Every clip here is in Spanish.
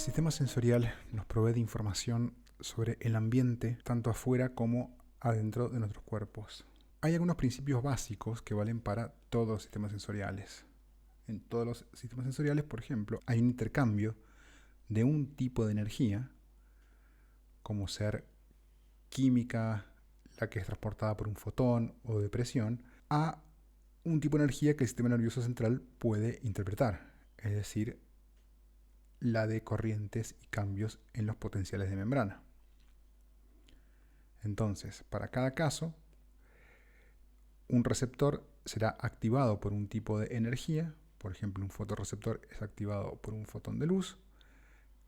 sistema sensorial nos provee de información sobre el ambiente, tanto afuera como adentro de nuestros cuerpos. Hay algunos principios básicos que valen para todos los sistemas sensoriales. En todos los sistemas sensoriales, por ejemplo, hay un intercambio de un tipo de energía, como ser química, la que es transportada por un fotón o de presión, a un tipo de energía que el sistema nervioso central puede interpretar, es decir, la de corrientes y cambios en los potenciales de membrana. Entonces, para cada caso, un receptor será activado por un tipo de energía, por ejemplo, un fotorreceptor es activado por un fotón de luz,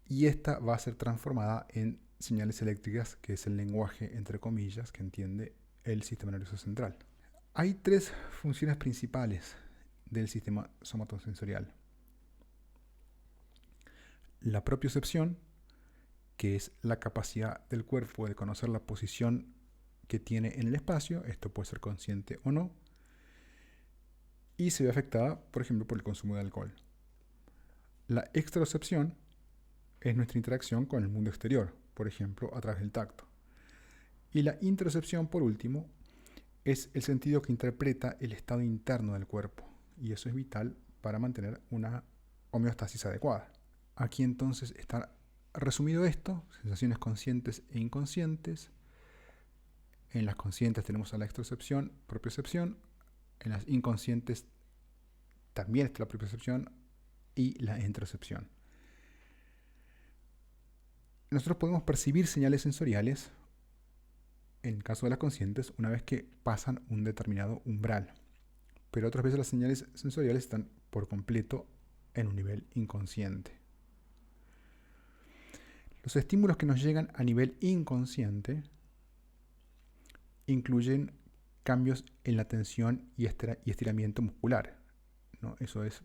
y esta va a ser transformada en señales eléctricas, que es el lenguaje, entre comillas, que entiende el sistema nervioso central. Hay tres funciones principales del sistema somatosensorial. La propiocepción, que es la capacidad del cuerpo de conocer la posición que tiene en el espacio, esto puede ser consciente o no, y se ve afectada, por ejemplo, por el consumo de alcohol. La exterocepción es nuestra interacción con el mundo exterior, por ejemplo, a través del tacto. Y la interocepción, por último, es el sentido que interpreta el estado interno del cuerpo, y eso es vital para mantener una homeostasis adecuada. Aquí entonces está resumido esto: sensaciones conscientes e inconscientes. En las conscientes tenemos a la exterocepción, propiocepción. En las inconscientes también está la propiocepción y la interocepción. Nosotros podemos percibir señales sensoriales, en el caso de las conscientes, una vez que pasan un determinado umbral. Pero otras veces las señales sensoriales están por completo en un nivel inconsciente. Los estímulos que nos llegan a nivel inconsciente incluyen cambios en la tensión y estiramiento muscular, ¿no? Eso es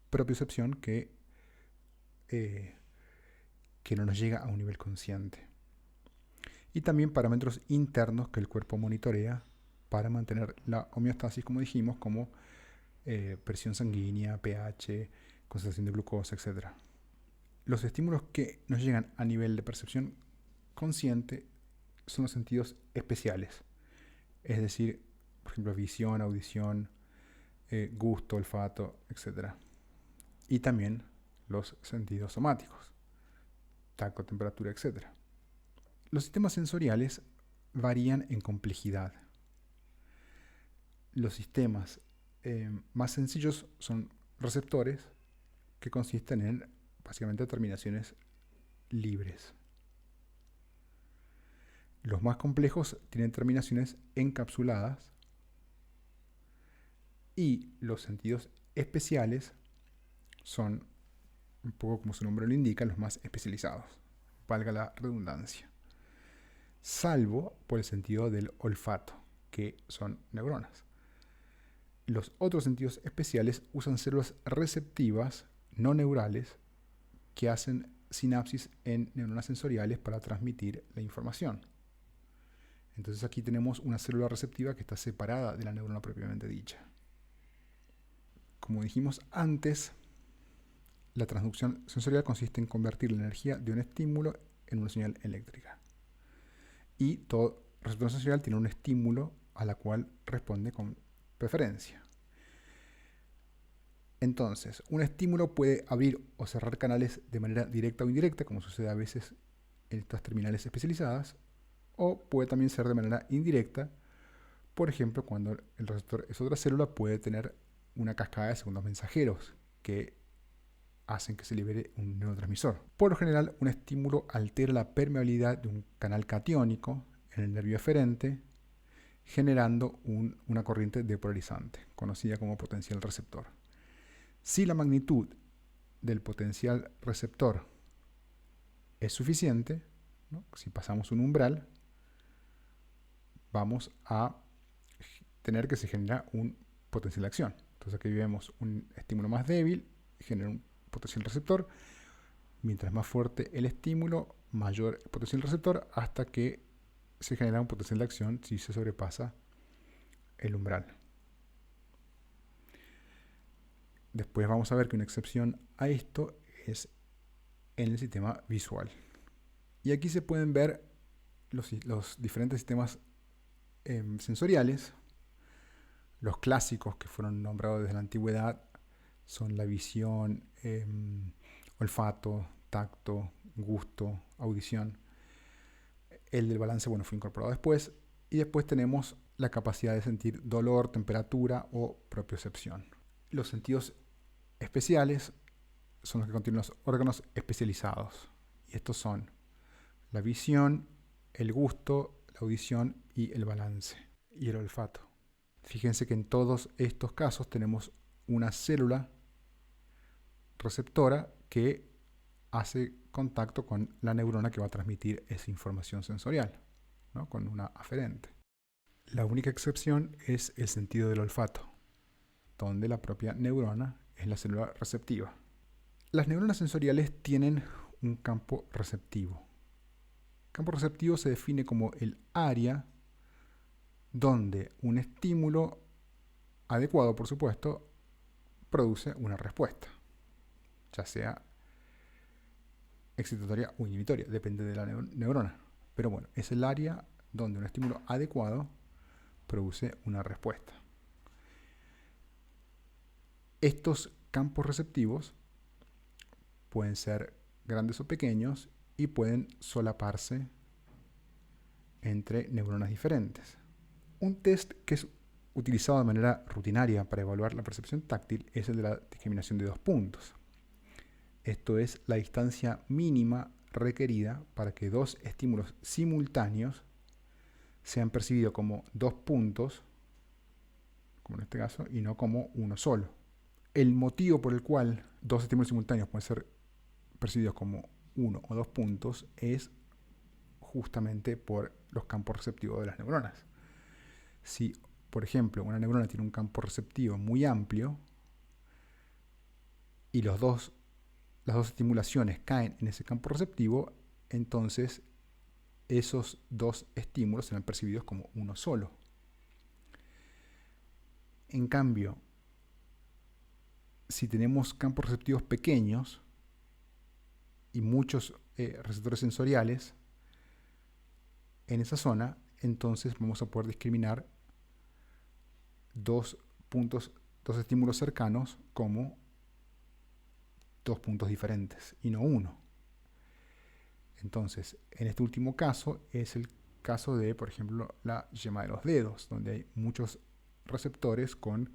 propiocepción que no nos llega a un nivel consciente. Y también parámetros internos que el cuerpo monitorea para mantener la homeostasis, como dijimos, como presión sanguínea, pH, concentración de glucosa, etc. Los estímulos que nos llegan a nivel de percepción consciente son los sentidos especiales, es decir, por ejemplo, visión, audición, gusto, olfato, etc. Y también los sentidos somáticos, tacto, temperatura, etc. Los sistemas sensoriales varían en complejidad. Los sistemas más sencillos son receptores, que consisten en básicamente terminaciones libres. Los más complejos tienen terminaciones encapsuladas, y los sentidos especiales son, un poco como su nombre lo indica, los más especializados, valga la redundancia, salvo por el sentido del olfato, que son neuronas. Los otros sentidos especiales usan células receptivas no neurales que hacen sinapsis en neuronas sensoriales para transmitir la información. Entonces aquí tenemos una célula receptiva que está separada de la neurona propiamente dicha. Como dijimos antes, la transducción sensorial consiste en convertir la energía de un estímulo en una señal eléctrica. Y todo receptor sensorial tiene un estímulo a la cual responde con preferencia. Entonces, un estímulo puede abrir o cerrar canales de manera directa o indirecta, como sucede a veces en estas terminales especializadas, o puede también ser de manera indirecta. Por ejemplo, cuando el receptor es otra célula, puede tener una cascada de segundos mensajeros que hacen que se libere un neurotransmisor. Por lo general, un estímulo altera la permeabilidad de un canal catiónico en el nervio eferente, generando una corriente depolarizante, conocida como potencial receptor. Si la magnitud del potencial receptor es suficiente, ¿no? Si pasamos un umbral, vamos a tener que se genera un potencial de acción. Entonces aquí vemos un estímulo más débil, genera un potencial receptor. Mientras más fuerte el estímulo, mayor el potencial receptor, hasta que se genera un potencial de acción si se sobrepasa el umbral. Después vamos a ver que una excepción a esto es en el sistema visual. Y aquí se pueden ver los diferentes sistemas sensoriales. Los clásicos que fueron nombrados desde la antigüedad son la visión, olfato, tacto, gusto, audición. El del balance, bueno, fue incorporado después. Y después tenemos la capacidad de sentir dolor, temperatura o propiocepción. Los sentidos especiales son los que contienen los órganos especializados. Y estos son la visión, el gusto, la audición y el balance. Y el olfato. Fíjense que en todos estos casos tenemos una célula receptora que hace contacto con la neurona que va a transmitir esa información sensorial, ¿no? Con una aferente. La única excepción es el sentido del olfato, donde la propia neurona es la célula receptiva. Las neuronas sensoriales tienen un campo receptivo. El campo receptivo se define como el área donde un estímulo adecuado, por supuesto, produce una respuesta, ya sea excitatoria o inhibitoria, depende de la neurona. Pero bueno, es el área donde un estímulo adecuado produce una respuesta. Estos campos receptivos pueden ser grandes o pequeños y pueden solaparse entre neuronas diferentes. Un test que es utilizado de manera rutinaria para evaluar la percepción táctil es el de la discriminación de 2 puntos. Esto es la distancia mínima requerida para que 2 estímulos simultáneos sean percibidos como 2 puntos, como en este caso, y no como uno solo. El motivo por el cual 2 estímulos simultáneos pueden ser percibidos como 1 o 2 puntos es justamente por los campos receptivos de las neuronas. Si, por ejemplo, una neurona tiene un campo receptivo muy amplio y las dos estimulaciones caen en ese campo receptivo, entonces esos 2 estímulos serán percibidos como uno solo. En cambio, si tenemos campos receptivos pequeños y muchos receptores sensoriales en esa zona, entonces vamos a poder discriminar 2 estímulos cercanos como 2 puntos diferentes y no uno. Entonces, en este último caso es el caso de, por ejemplo, la yema de los dedos, donde hay muchos receptores con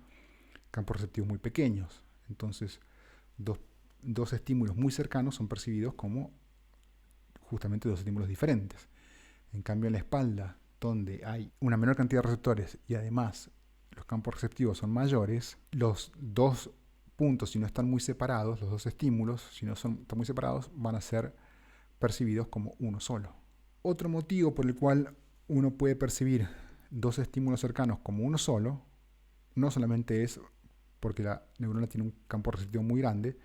campos receptivos muy pequeños. Entonces, dos estímulos muy cercanos son percibidos como justamente 2 estímulos diferentes. En cambio, en la espalda, donde hay una menor cantidad de receptores y además los campos receptivos son mayores, los 2 puntos, si no están muy separados, los 2 estímulos, si no están muy separados, van a ser percibidos como uno solo. Otro motivo por el cual uno puede percibir 2 estímulos cercanos como uno solo, no solamente es porque la neurona tiene un campo receptivo muy grande,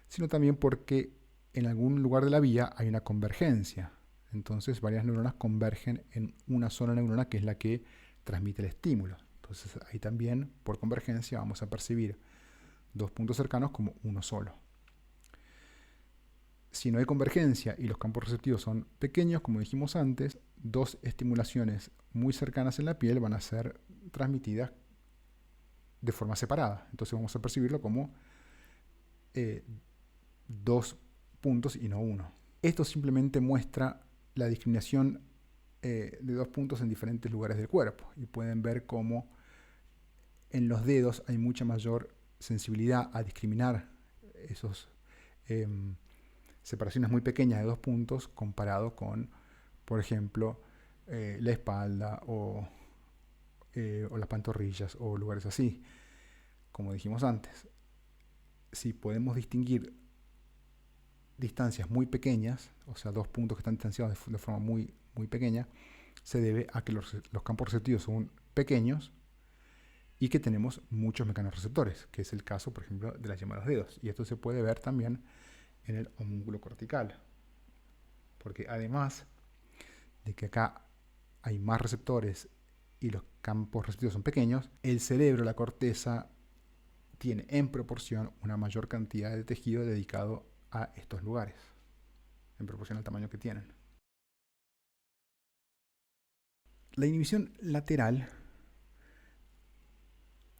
sino también porque en algún lugar de la vía hay una convergencia. Entonces varias neuronas convergen en una sola neurona que es la que transmite el estímulo. Entonces ahí también, por convergencia, vamos a percibir 2 puntos cercanos como uno solo. Si no hay convergencia y los campos receptivos son pequeños, como dijimos antes, 2 estimulaciones muy cercanas en la piel van a ser transmitidas de forma separada. Entonces vamos a percibirlo como 2 puntos y no uno. Esto simplemente muestra la discriminación de 2 puntos en diferentes lugares del cuerpo. Y pueden ver cómo en los dedos hay mucha mayor sensibilidad a discriminar esos separaciones muy pequeñas de 2 puntos comparado con, por ejemplo, la espalda o las pantorrillas o lugares así. Como dijimos antes, si podemos distinguir distancias muy pequeñas, o sea, 2 puntos que están distanciados de forma muy, muy pequeña, se debe a que los campos receptivos son pequeños y que tenemos muchos mecanorreceptores, que es el caso, por ejemplo, de la yema de los dedos. Y esto se puede ver también en el homúnculo cortical, porque además de que acá hay más receptores y los campos receptivos son pequeños, el cerebro, la corteza, tiene en proporción una mayor cantidad de tejido dedicado a estos lugares. en proporción al tamaño que tienen. La inhibición lateral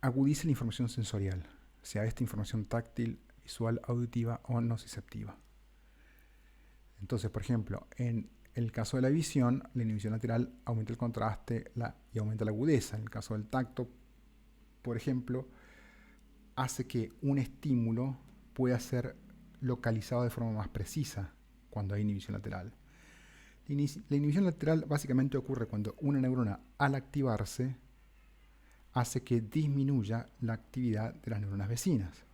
agudiza la información sensorial, sea esta información táctil, visual, auditiva o nociceptiva. Entonces, por ejemplo, en el caso de la visión, la inhibición lateral aumenta el contraste y aumenta la agudeza. En el caso del tacto, por ejemplo, hace que un estímulo pueda ser localizado de forma más precisa cuando hay inhibición lateral. La inhibición lateral básicamente ocurre cuando una neurona, al activarse, hace que disminuya la actividad de las neuronas vecinas.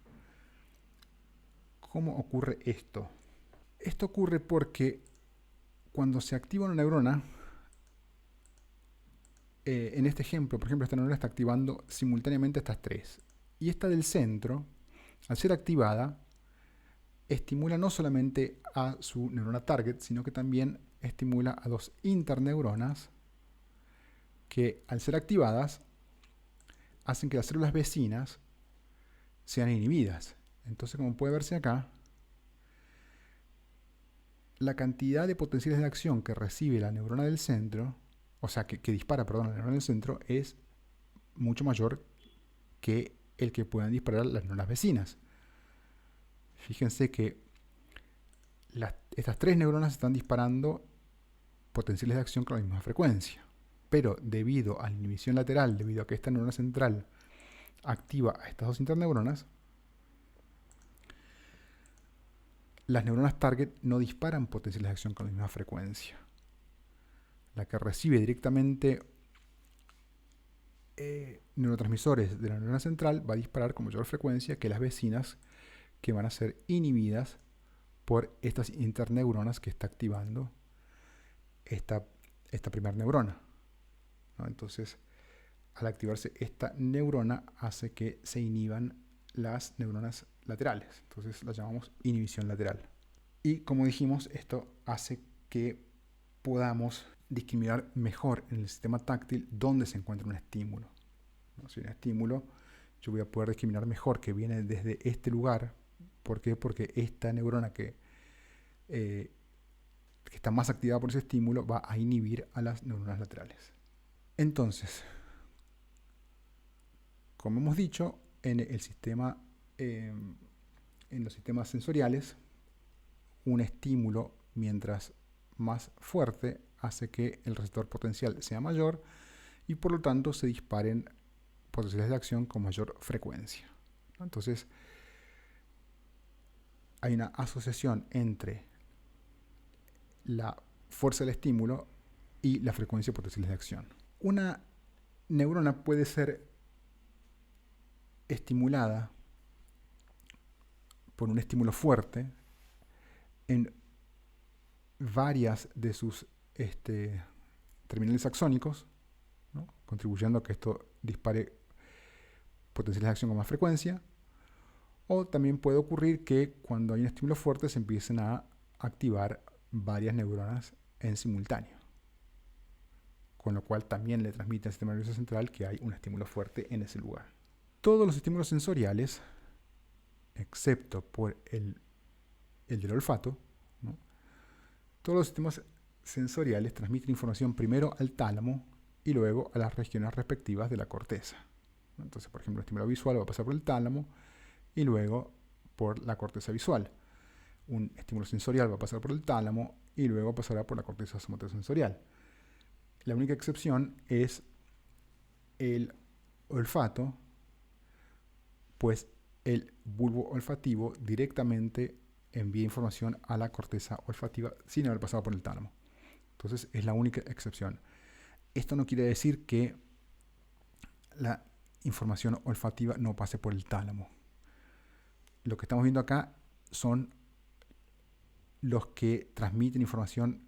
¿Cómo ocurre esto? Esto ocurre porque cuando se activa una neurona, en este ejemplo, por ejemplo, esta neurona está activando simultáneamente estas tres. Y esta del centro, al ser activada, estimula no solamente a su neurona target, sino que también estimula a dos interneuronas que, al ser activadas, hacen que las células vecinas sean inhibidas. Entonces, como puede verse acá, la cantidad de potenciales de acción que recibe la neurona del centro, o sea, que dispara, perdón, la neurona del centro, es mucho mayor que el que puedan disparar las neuronas vecinas. Fíjense que estas tres neuronas están disparando potenciales de acción con la misma frecuencia. Pero debido a la inhibición lateral, debido a que esta neurona central activa a estas dos interneuronas, las neuronas target no disparan potenciales de acción con la misma frecuencia. La que recibe directamente neurotransmisores de la neurona central va a disparar con mayor frecuencia que las vecinas, que van a ser inhibidas por estas interneuronas que está activando esta primera neurona, ¿no? Entonces, al activarse esta neurona, hace que se inhiban las neuronas laterales. Entonces las llamamos inhibición lateral. Y como dijimos, esto hace que podamos discriminar mejor en el sistema táctil dónde se encuentra un estímulo, ¿no? Si un estímulo, yo voy a poder discriminar mejor que viene desde este lugar. ¿Por qué? Porque esta neurona que está más activada por ese estímulo va a inhibir a las neuronas laterales. Entonces, como hemos dicho, en los sistemas sensoriales, un estímulo, mientras más fuerte, hace que el receptor potencial sea mayor y por lo tanto se disparen potenciales de acción con mayor frecuencia. Entonces, hay una asociación entre la fuerza del estímulo y la frecuencia de potenciales de acción. Una neurona puede ser estimulada por un estímulo fuerte en varias de sus terminales axónicos, ¿no? Contribuyendo a que esto dispare potenciales de acción con más frecuencia. O también puede ocurrir que cuando hay un estímulo fuerte se empiecen a activar varias neuronas en simultáneo, con lo cual también le transmite al sistema nervioso central que hay un estímulo fuerte en ese lugar. Todos los estímulos sensoriales, excepto por el del olfato, ¿no? Todos los sistemas sensoriales transmiten información primero al tálamo y luego a las regiones respectivas de la corteza. Entonces, por ejemplo, el estímulo visual va a pasar por el tálamo y luego por la corteza visual. Un estímulo sensorial va a pasar por el tálamo y luego pasará por la corteza somatosensorial. La única excepción es el olfato, pues el bulbo olfativo directamente envía información a la corteza olfativa sin haber pasado por el tálamo. Entonces es la única excepción. Esto no quiere decir que la información olfativa no pase por el tálamo. Lo que estamos viendo acá son los que transmiten información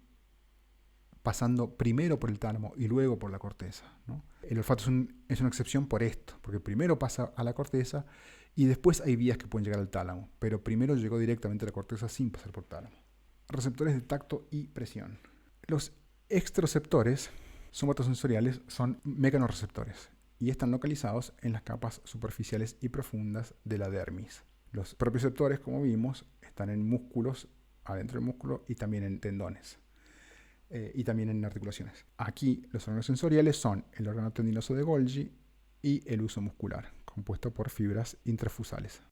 pasando primero por el tálamo y luego por la corteza, ¿no? El olfato es una excepción por esto, porque primero pasa a la corteza y después hay vías que pueden llegar al tálamo, pero primero llegó directamente a la corteza sin pasar por tálamo. Receptores de tacto y presión. Los exteroceptores somatosensoriales son mecanorreceptores y están localizados en las capas superficiales y profundas de la dermis. Los propioceptores, como vimos, están en músculos adentro del músculo y también en tendones y también en articulaciones. Aquí los órganos sensoriales son el órgano tendinoso de Golgi y el huso muscular, compuesto por fibras intrafusales.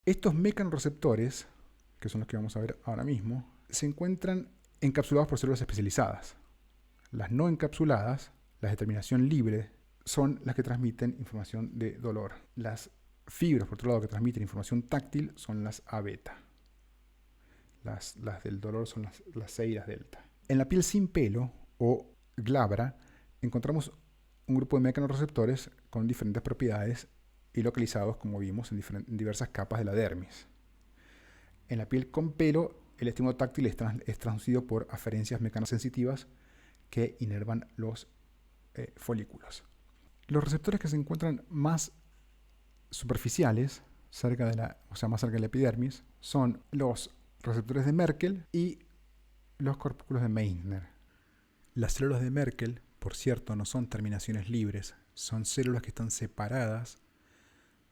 Estos mecanorreceptores, que son los que vamos a ver ahora mismo, se encuentran encapsulados por células especializadas. Las no encapsuladas, las de terminación libre, son las que transmiten información de dolor. Las fibras, por otro lado, que transmiten información táctil son las A beta. Las del dolor son las C y las delta. En la piel sin pelo, o glabra, encontramos un grupo de mecanorreceptores con diferentes propiedades y localizados, como vimos, en diversas capas de la dermis. En la piel con pelo, el estímulo táctil es transducido por aferencias mecanosensitivas que inervan los folículos. Los receptores que se encuentran más superficiales, más cerca de la epidermis, son los receptores de Merkel y los corpúsculos de Meissner. Las células de Merkel, por cierto, no son terminaciones libres, son células que están separadas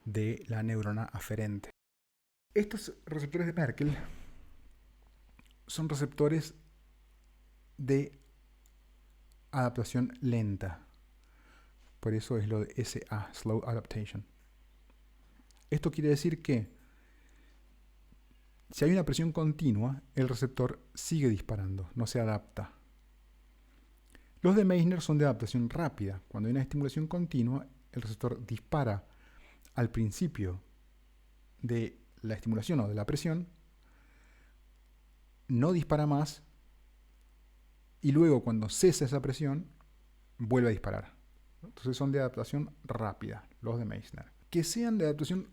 de la neurona aferente. Estos receptores de Merkel son receptores de adaptación lenta. Por eso es lo de SA, Slow Adaptation. Esto quiere decir que si hay una presión continua, el receptor sigue disparando, no se adapta. Los de Meissner son de adaptación rápida. Cuando hay una estimulación continua, el receptor dispara al principio de la estimulación o de la presión, no dispara más y luego cuando cesa esa presión, vuelve a disparar. Entonces son de adaptación rápida, los de Meissner. Que sean de adaptación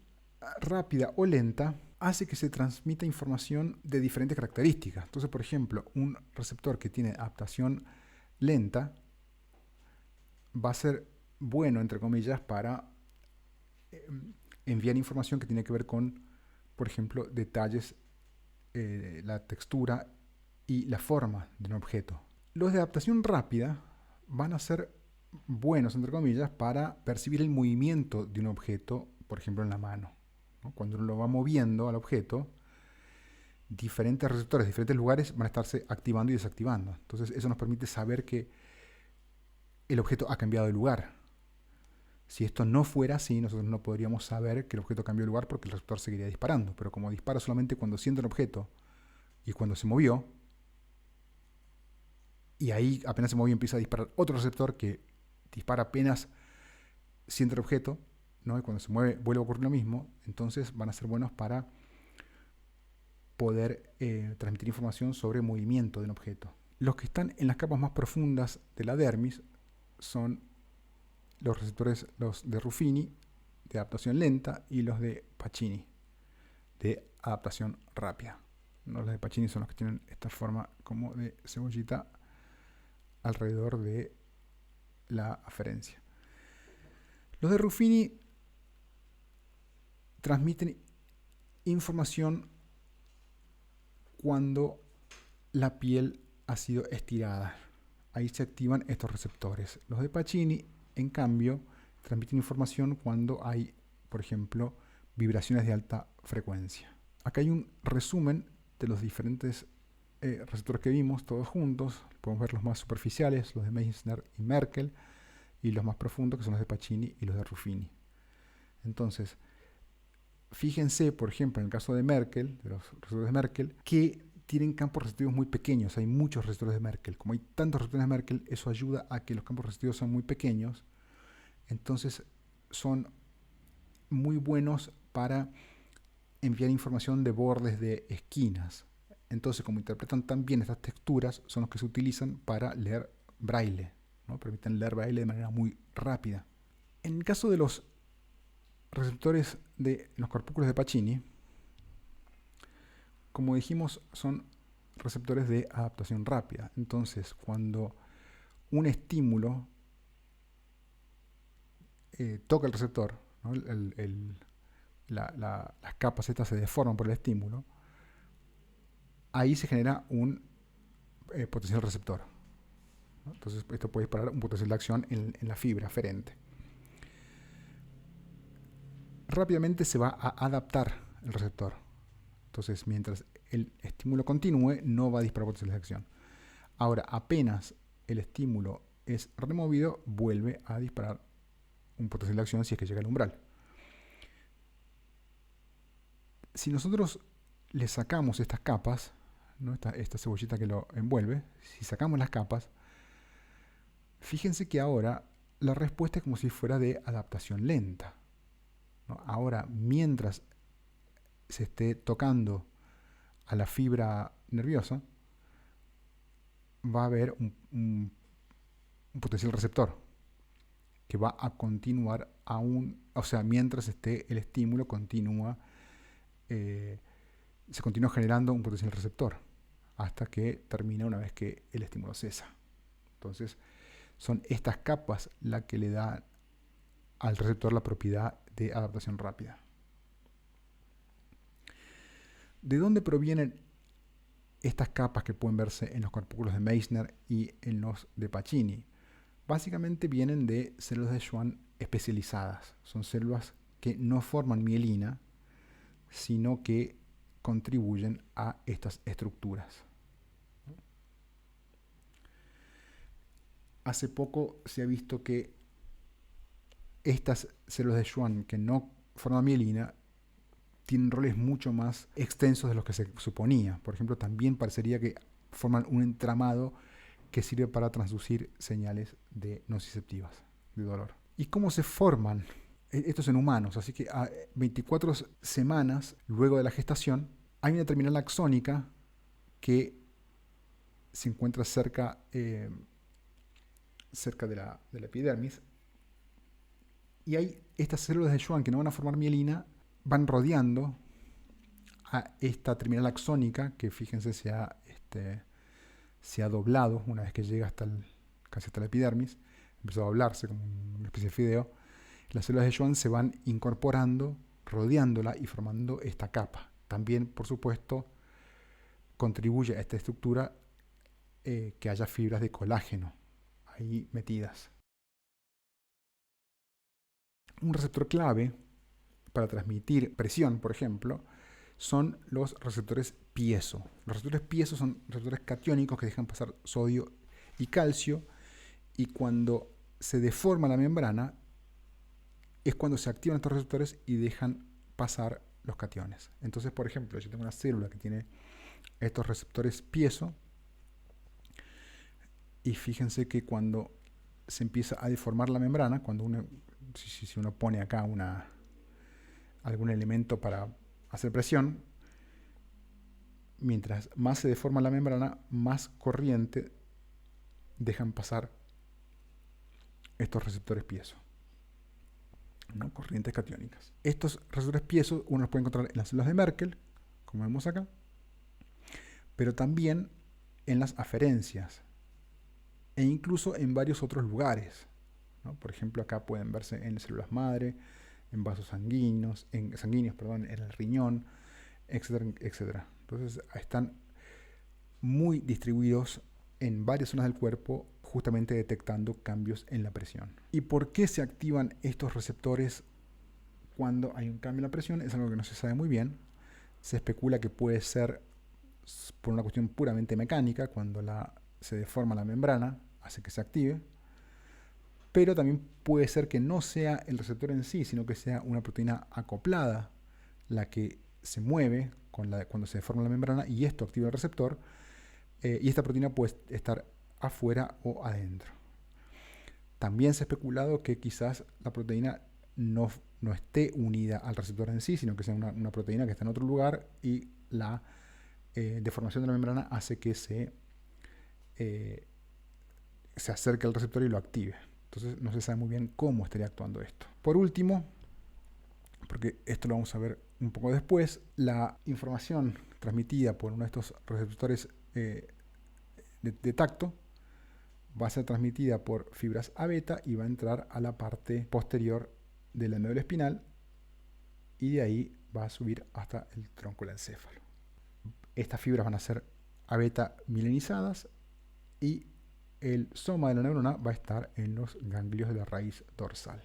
rápida o lenta hace que se transmita información de diferentes características. Entonces, por ejemplo, un receptor que tiene adaptación lenta va a ser bueno, entre comillas, para enviar información que tiene que ver con, por ejemplo, detalles, la textura y la forma de un objeto. Los de adaptación rápida van a ser buenos, entre comillas, para percibir el movimiento de un objeto, por ejemplo, en la mano, ¿no? Cuando uno lo va moviendo al objeto, diferentes receptores de diferentes lugares van a estarse activando y desactivando. Entonces eso nos permite saber que el objeto ha cambiado de lugar. Si esto no fuera así, nosotros no podríamos saber que el objeto cambió de lugar porque el receptor seguiría disparando. Pero como dispara solamente cuando siente el objeto y cuando se movió, y ahí apenas se movió empieza a disparar otro receptor que dispara apenas siente el objeto, ¿no? Y cuando se mueve vuelve a ocurrir lo mismo, entonces van a ser buenos para poder transmitir información sobre el movimiento de un objeto. Los que están en las capas más profundas de la dermis son los receptores, los de Ruffini, de adaptación lenta, y los de Pacini, de adaptación rápida. ¿No? Los de Pacini son los que tienen esta forma como de cebollita alrededor de la aferencia. Los de Ruffini transmiten información cuando la piel ha sido estirada. Ahí se activan estos receptores. Los de Pacini, en cambio, transmiten información cuando hay, por ejemplo, vibraciones de alta frecuencia. Acá hay un resumen de los diferentes receptores que vimos, todos juntos. Podemos ver los más superficiales, los de Meissner y Merkel, y los más profundos, que son los de Pacini y los de Ruffini. Entonces, fíjense, por ejemplo, en el caso de Merkel, de los receptores de Merkel, que tienen campos receptivos muy pequeños. Hay muchos receptores de Merkel. Como hay tantos receptores de Merkel, eso ayuda a que los campos receptivos sean muy pequeños. Entonces, son muy buenos para enviar información de bordes de esquinas. Entonces, como interpretan tan bien estas texturas, son los que se utilizan para leer braille, ¿no? Permiten leer braille de manera muy rápida. En el caso de los receptores de los corpúsculos de Pacini, como dijimos, son receptores de adaptación rápida. Entonces, cuando un estímulo toca el receptor, ¿no? Las capas estas se deforman por el estímulo, ahí se genera un potencial receptor, ¿no? Entonces, esto puede disparar un potencial de acción en la fibra aferente. Rápidamente se va a adaptar el receptor. Entonces, mientras el estímulo continúe, no va a disparar potenciales de acción. Ahora, apenas el estímulo es removido, vuelve a disparar un potencial de acción si es que llega al umbral. Si nosotros le sacamos estas capas, ¿no? esta cebollita que lo envuelve, si sacamos las capas, fíjense que ahora la respuesta es como si fuera de adaptación lenta, ¿no? Ahora, mientras se esté tocando a la fibra nerviosa, va a haber un potencial receptor que va a continuar aún, o sea, mientras esté el estímulo, se continúa generando un potencial receptor hasta que termina una vez que el estímulo cesa. Entonces, son estas capas las que le dan al receptor la propiedad de adaptación rápida. ¿De dónde provienen estas capas que pueden verse en los corpúsculos de Meissner y en los de Pacini? Básicamente vienen de células de Schwann especializadas. Son células que no forman mielina, sino que contribuyen a estas estructuras. Hace poco se ha visto que estas células de Schwann que no forman mielina tienen roles mucho más extensos de los que se suponía. Por ejemplo, también parecería que forman un entramado que sirve para transducir señales de nociceptivas, de dolor. ¿Y cómo se forman? Esto es en humanos, así que a 24 semanas luego de la gestación hay una terminal axónica que se encuentra cerca de la epidermis, y hay estas células de Schwann que no van a formar mielina, van rodeando a esta terminal axónica que, fíjense, se ha doblado una vez que llega casi hasta la epidermis, empezó a doblarse como una especie de fideo. Las células de Schwann se van incorporando, rodeándola y formando esta capa. También, por supuesto, contribuye a esta estructura que haya fibras de colágeno ahí metidas. Un receptor clave para transmitir presión, por ejemplo, son los receptores piezo. Los receptores piezo son receptores catiónicos que dejan pasar sodio y calcio, y cuando se deforma la membrana es cuando se activan estos receptores y dejan pasar los cationes. Entonces, por ejemplo, yo tengo una célula que tiene estos receptores piezo, y fíjense que cuando se empieza a deformar la membrana, cuando si uno pone acá algún elemento para hacer presión, mientras más se deforma la membrana, más corriente dejan pasar estos receptores piezo, ¿no? Corrientes catiónicas. Estos receptores piezo uno los puede encontrar en las células de Merkel, como vemos acá, pero también en las aferencias e incluso en varios otros lugares, ¿no? Por ejemplo, acá pueden verse en células madre, en vasos sanguíneos, en el riñón, etcétera, etcétera. Entonces están muy distribuidos en varias zonas del cuerpo, justamente detectando cambios en la presión. ¿Y por qué se activan estos receptores cuando hay un cambio en la presión? Es algo que no se sabe muy bien. Se especula que puede ser por una cuestión puramente mecánica, cuando se deforma la membrana, hace que se active. Pero también puede ser que no sea el receptor en sí, sino que sea una proteína acoplada la que se mueve cuando se deforma la membrana, y esto activa el receptor, y esta proteína puede estar afuera o adentro. También se ha especulado que quizás la proteína no esté unida al receptor en sí, sino que sea una proteína que está en otro lugar, y la deformación de la membrana hace que se acerque al receptor y lo active. Entonces no se sabe muy bien cómo estaría actuando esto. Por último, porque esto lo vamos a ver un poco después, la información transmitida por uno de estos receptores de tacto va a ser transmitida por fibras A beta y va a entrar a la parte posterior de la médula espinal, y de ahí va a subir hasta el tronco del encéfalo. Estas fibras van a ser A beta mielinizadas, y el soma de la neurona va a estar en los ganglios de la raíz dorsal.